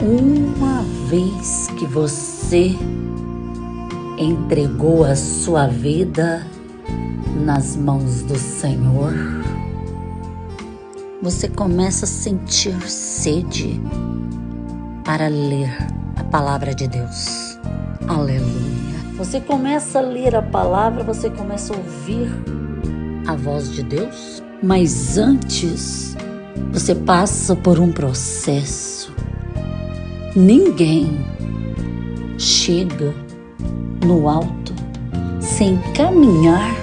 Uma vez que você entregou a sua vida nas mãos do Senhor, você começa a sentir sede para ler a palavra de Deus. Aleluia! Você começa a ler a palavra, você começa a ouvir a voz de Deus, mas antes você passa por um processo. Ninguém chega no alto sem caminhar,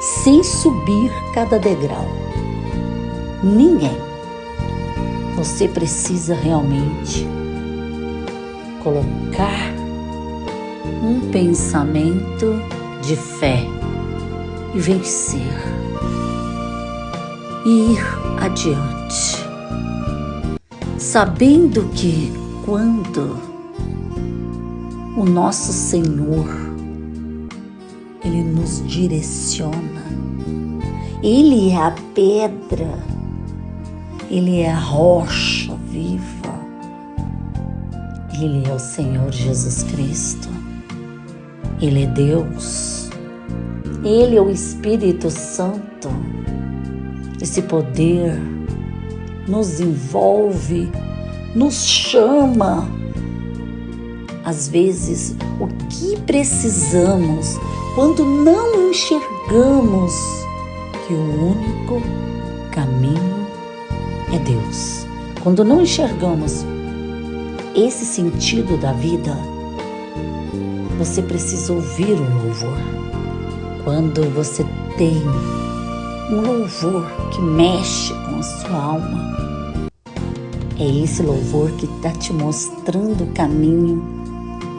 sem subir cada degrau. Ninguém. Você precisa realmente colocar um pensamento de fé e vencer e ir adiante, sabendo que quando o nosso Senhor Ele nos direciona, Ele é a pedra, Ele é a rocha viva, Ele é o Senhor Jesus Cristo, Ele é Deus, Ele é o Espírito Santo. Esse poder nos envolve, nos chama. Às vezes, o que precisamos quando não enxergamos que o único caminho é Deus. Quando não enxergamos esse sentido da vida, você precisa ouvir o louvor. Quando você tem um louvor que mexe com a sua alma, é esse louvor que está te mostrando o caminho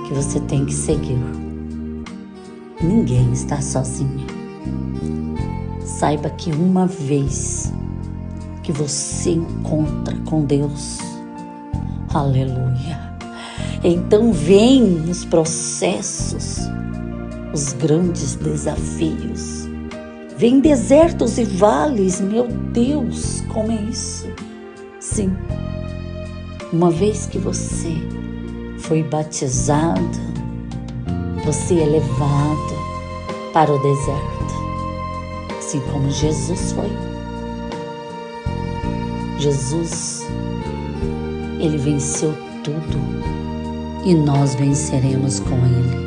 que você tem que seguir. Ninguém está sozinho. Saiba que uma vez que você encontra com Deus, aleluia, então vem os processos, os grandes desafios, vem desertos e vales. Meu Deus, como é isso? Sim, uma vez que você foi batizado, você é levado para o deserto, assim como Jesus foi. Jesus, Ele venceu tudo e nós venceremos com Ele.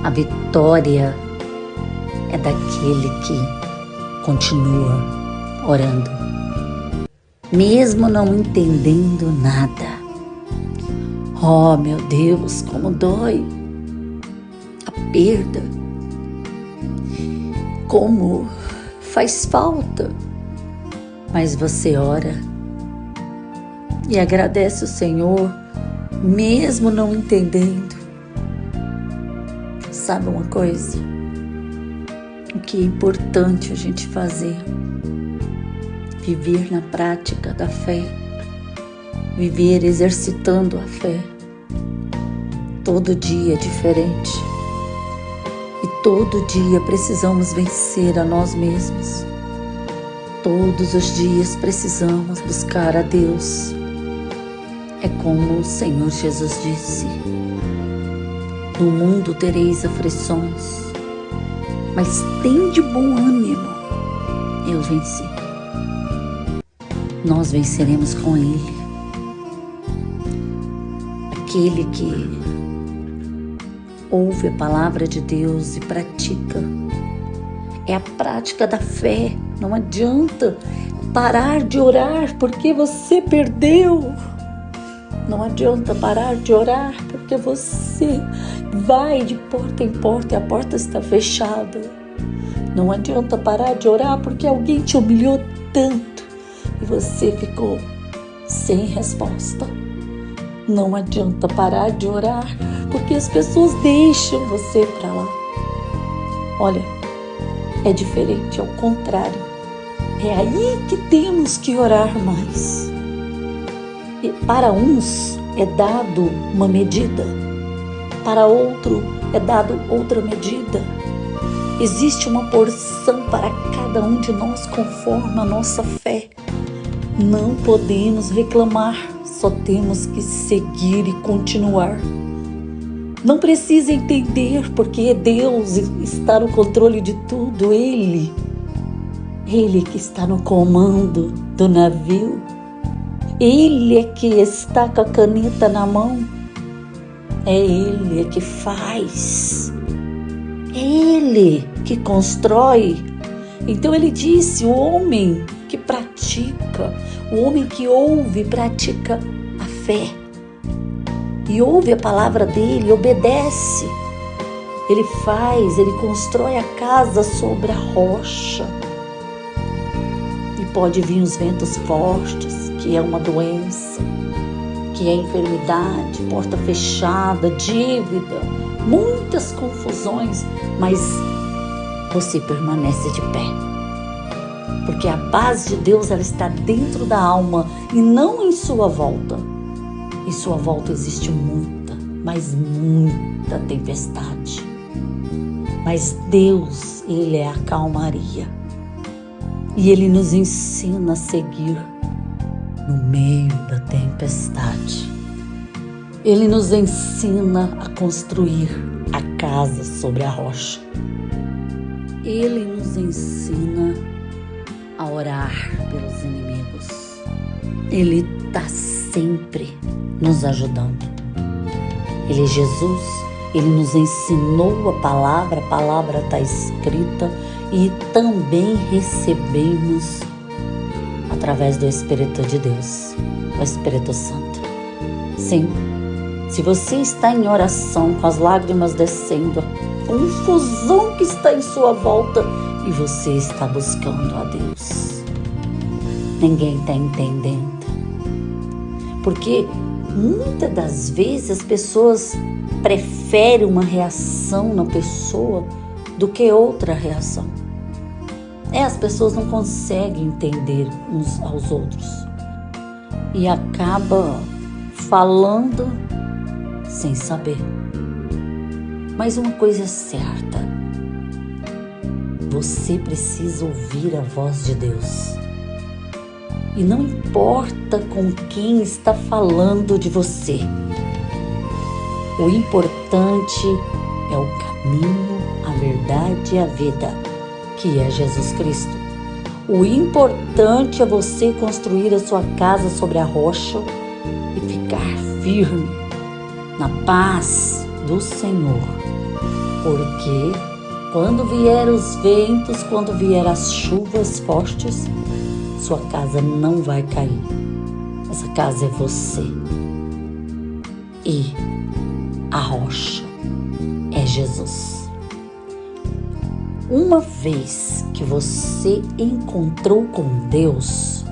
A vitória é daquele que continua orando, mesmo não entendendo nada. Oh, meu Deus, como dói a perda, como faz falta, mas você ora e agradece o Senhor, mesmo não entendendo. Sabe uma coisa? O que é importante a gente fazer? Viver na prática da fé, viver exercitando a fé. Todo dia é diferente e todo dia precisamos vencer a nós mesmos. Todos os dias precisamos buscar a Deus. É como o Senhor Jesus disse: no mundo tereis aflições, mas tende bom ânimo, eu venci. Nós venceremos com Ele. Aquele que ouve a palavra de Deus e pratica, é a prática da fé. Não adianta parar de orar porque você perdeu. Não adianta parar de orar porque você vai de porta em porta e a porta está fechada. Não adianta parar de orar porque alguém te humilhou tanto e você ficou sem resposta. Não adianta parar de orar porque as pessoas deixam você para lá. Olha, é diferente, ao contrário. É aí que temos que orar mais. E para uns é dado uma medida, para outro é dado outra medida. Existe uma porção para cada um de nós conforme a nossa fé. Não podemos reclamar só temos que seguir e continuar. Não precisa entender, porque Deus está no controle de tudo. Ele que está no comando do navio. Ele é que está com a caneta na mão. É Ele que faz. É Ele que constrói. Então Ele disse, o homem que pratica, o homem que ouve e pratica a fé, e ouve a palavra dele, obedece, ele faz, ele constrói a casa sobre a rocha. E pode vir os ventos fortes, que é uma doença, que é enfermidade, porta fechada, dívida, muitas confusões, mas você permanece de pé. Porque a base de Deus, ela está dentro da alma e não em sua volta. Em sua volta existe muita, mas muita tempestade. Mas Deus, Ele é a calmaria. E Ele nos ensina a seguir no meio da tempestade. Ele nos ensina a construir a casa sobre a rocha. Ele nos ensina a orar pelos inimigos. Ele está sempre nos ajudando. Ele é Jesus, Ele nos ensinou a palavra está escrita e também recebemos através do Espírito de Deus, o Espírito Santo. Sim, se você está em oração, com as lágrimas descendo, a confusão que está em sua volta e você está buscando a Deus, ninguém está entendendo. Porque muitas das vezes as pessoas preferem uma reação na pessoa do que outra reação. As pessoas não conseguem entender uns aos outros e acaba falando sem saber. Mas uma coisa é certa, você precisa ouvir a voz de Deus. E não importa com quem está falando de você. O importante é o caminho, a verdade e a vida, que é Jesus Cristo. O importante é você construir a sua casa sobre a rocha e ficar firme na paz do Senhor. Porque quando vier os ventos, quando vier as chuvas fortes, sua casa não vai cair. Essa casa é você. E a rocha é Jesus. Uma vez que você encontrou com Deus,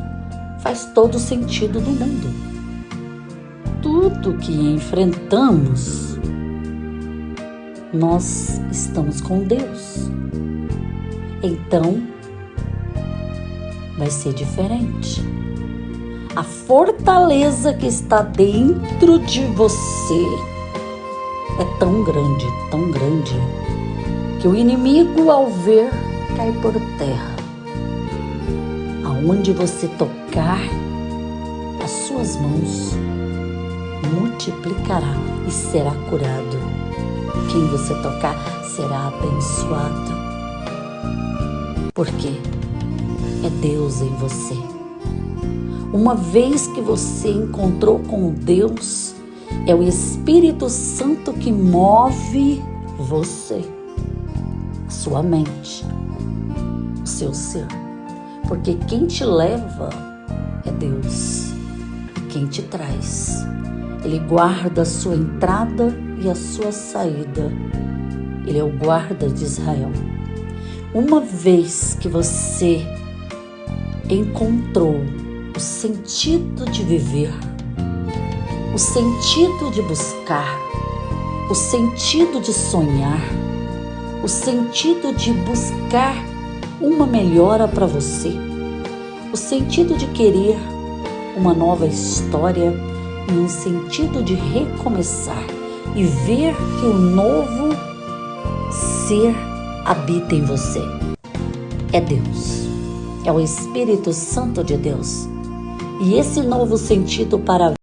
faz todo o sentido do mundo. Tudo que enfrentamos, nós estamos com Deus. Então, vai ser diferente. A fortaleza que está dentro de você é tão grande, que o inimigo, ao ver, cai por terra. Aonde você tocar, as suas mãos multiplicará e será curado. Quem você tocar será abençoado. Por quê? É Deus em você. Uma vez que você encontrou com Deus, é o Espírito Santo que move você, a sua mente, o seu ser. Porque quem te leva é Deus. E quem te traz, Ele guarda a sua entrada e a sua saída. Ele é o guarda de Israel. Uma vez que você encontrou o sentido de viver, o sentido de buscar, o sentido de sonhar, o sentido de buscar uma melhora para você, o sentido de querer uma nova história e um sentido de recomeçar e ver que o novo ser habita em você. É Deus. É o Espírito Santo de Deus. E esse novo sentido para